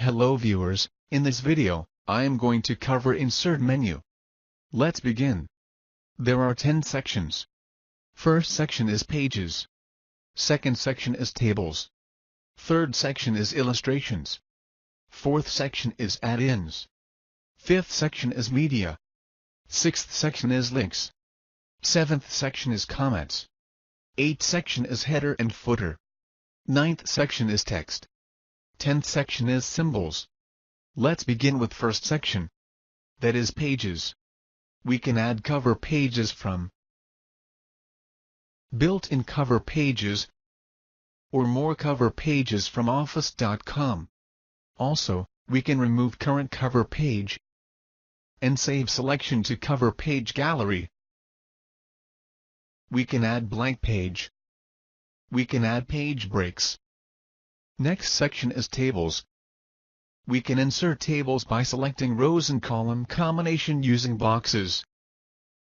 Hello viewers, in this video, I am going to cover Insert Menu. Let's begin. There are 10 sections. First section is Pages. Second section is Tables. Third section is Illustrations. Fourth section is Add-ins. Fifth section is Media. Sixth section is Links. Seventh section is Comments. Eighth section is Header and Footer. Ninth section is Text. 10th section is Symbols. Let's begin with first section. That is Pages. We can add cover pages from built-in cover pages or more cover pages from office.com. Also, we can remove current cover page and save selection to cover page gallery. We can add blank page. We can add page breaks. Next section is Tables. We can insert tables by selecting rows and column combination using boxes.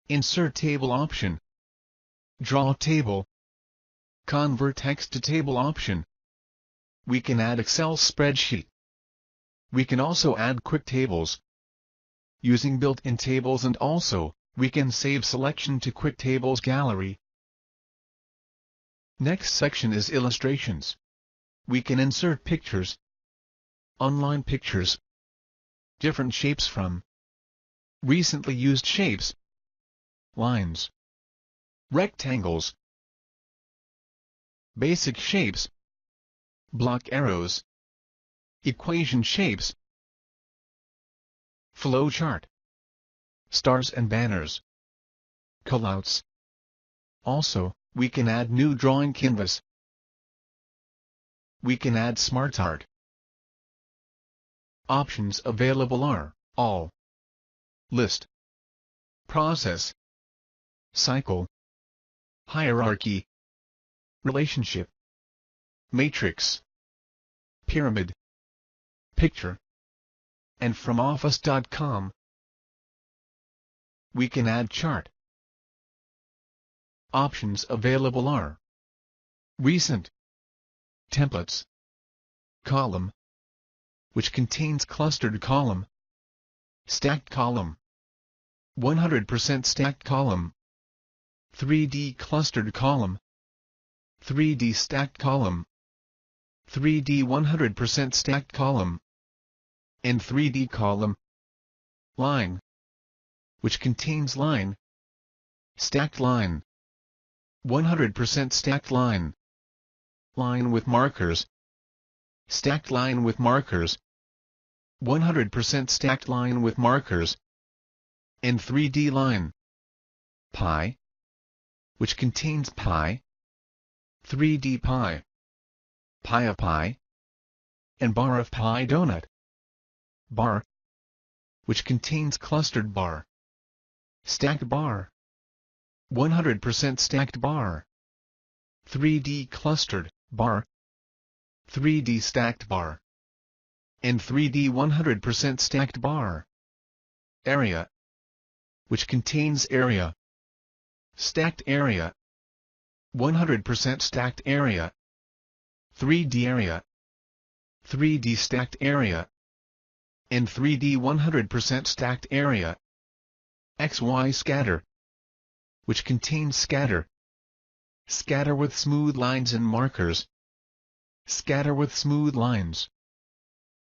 Insert table option. Draw table. Convert text to table option. We can add Excel spreadsheet. We can also add quick tables using built-in tables, and also, we can save selection to quick tables gallery. Next section is Illustrations. We can insert pictures, online pictures, different shapes from recently used shapes, lines, rectangles, basic shapes, block arrows, equation shapes, flowchart, stars and banners, callouts. Also, we can add new drawing canvas. We can add SmartArt. Options available are All, List, Process, Cycle, Hierarchy, Relationship, Matrix, Pyramid, Picture, and from office.com. We can add chart. Options available are Recent, Templates, Column, which contains clustered column, Stacked column, 100% stacked column, 3D clustered column, 3D stacked column, 3D 100% stacked column, and 3D column. Line, which contains line, stacked line, 100% stacked line, line with markers, stacked line with markers, 100% stacked line with markers, and 3D line. Pie, which contains pie, 3D pie, pie of pie, and bar of pie donut. Bar, which contains clustered bar, stacked bar, 100% stacked bar, 3D clustered bar, 3D stacked bar, and 3D 100% stacked bar. Area, which contains area, stacked area, 100% stacked area, 3D area, 3D stacked area, and 3D 100% stacked area. XY scatter, which contains scatter, scatter with smooth lines and markers, scatter with smooth lines,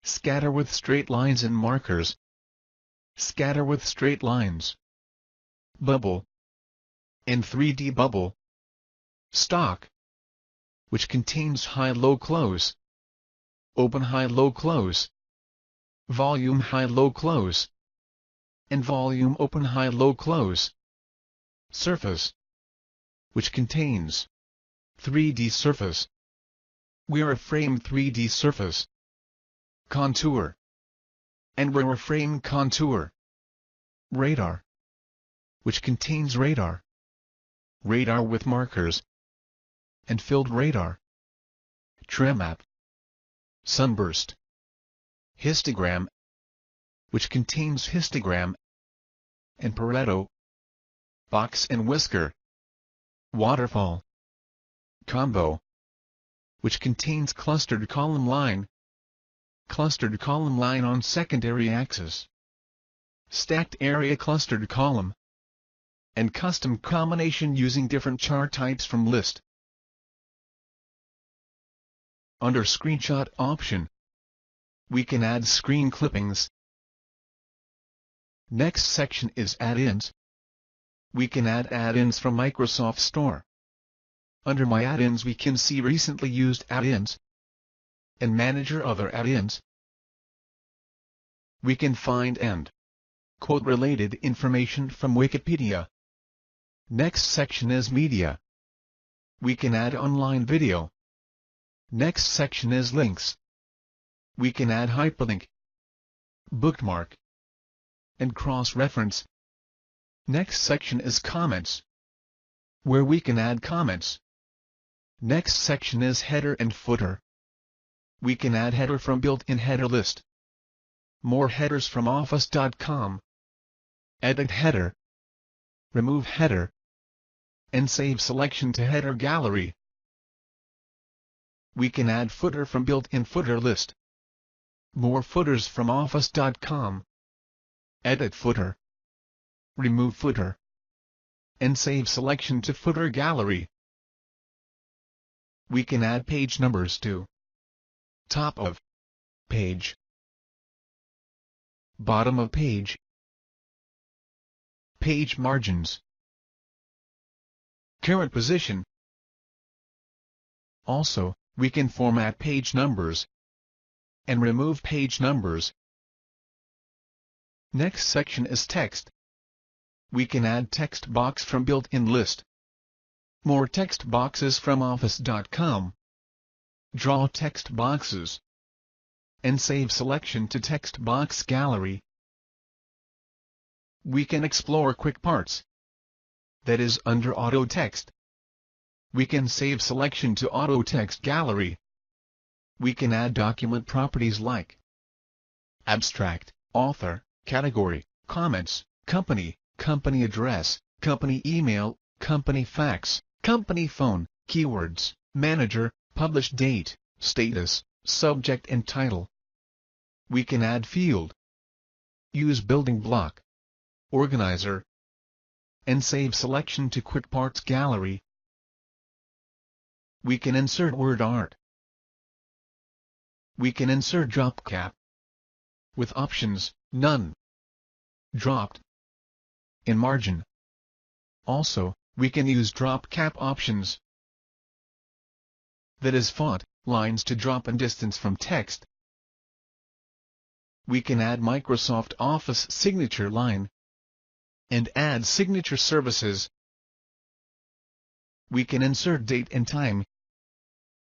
scatter with straight lines and markers, scatter with straight lines. Bubble, and 3D bubble. Stock, which contains high-low close, open high-low close, volume high-low close, and volume open high-low close. Surface, which contains 3D surface, wireframe 3D surface, contour, and wireframe contour. Radar, which contains radar, radar with markers, and filled radar. Trimap, sunburst. Histogram, which contains histogram, and Pareto, box and whisker. Waterfall, combo, which contains clustered column line, clustered column line on secondary axis, stacked area clustered column, and custom combination using different chart types from list. Under Screenshot option, we can add screen clippings. Next section is Add-ins. We can add add-ins from Microsoft Store. Under My Add-ins we can see recently used add-ins and Manager Other add-ins. We can find and quote related information from Wikipedia. Next section is Media. We can add online video. Next section is Links. We can add hyperlink, bookmark, and cross-reference. Next section is Comments, where we can add comments. Next section is Header and Footer. We can add header from built-in header list. More headers from office.com. Edit header, remove header, and save selection to header gallery. We can add footer from built-in footer list. More footers from office.com. Edit footer, remove footer, and save selection to footer gallery. We can add page numbers to top of page, bottom of page, page margins, current position. Also, we can format page numbers and remove page numbers. Next section is Text. We can add text box from built-in list. More text boxes from office.com. Draw text boxes and save selection to text box gallery. We can explore quick parts, that is under auto text. We can save selection to auto text gallery. We can add document properties like abstract, author, category, comments, company, company address, company email, company fax, company phone, keywords, manager, published date, status, subject and title. We can add field, use building block, organizer, and save selection to quick parts gallery. We can insert word art. We can insert drop cap with options none, dropped, in margin. Also, we can use drop cap options, that is font, lines to drop and distance from text. We can add Microsoft Office signature line and add signature services. We can insert date and time.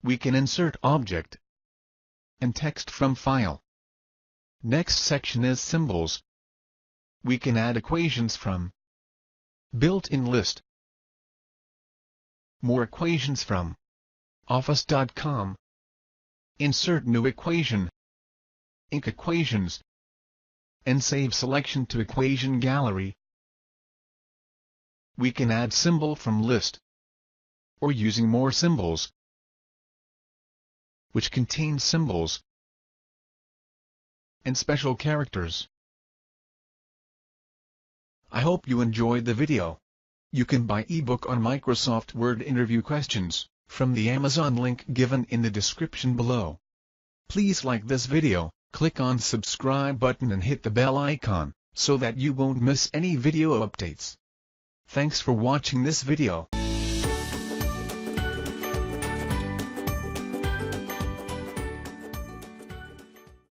We can insert object and text from file. Next section is Symbols. We can add equations from built-in list. More equations from office.com. Insert new equation, Inc equations, and save selection to equation gallery. We can add symbol from list, or using more symbols, which contain symbols and special characters. I hope you enjoyed the video. You can buy ebook on Microsoft Word interview questions from the Amazon link given in the description below. Please like this video, click on subscribe button and hit the bell icon, so that you won't miss any video updates. Thanks for watching this video.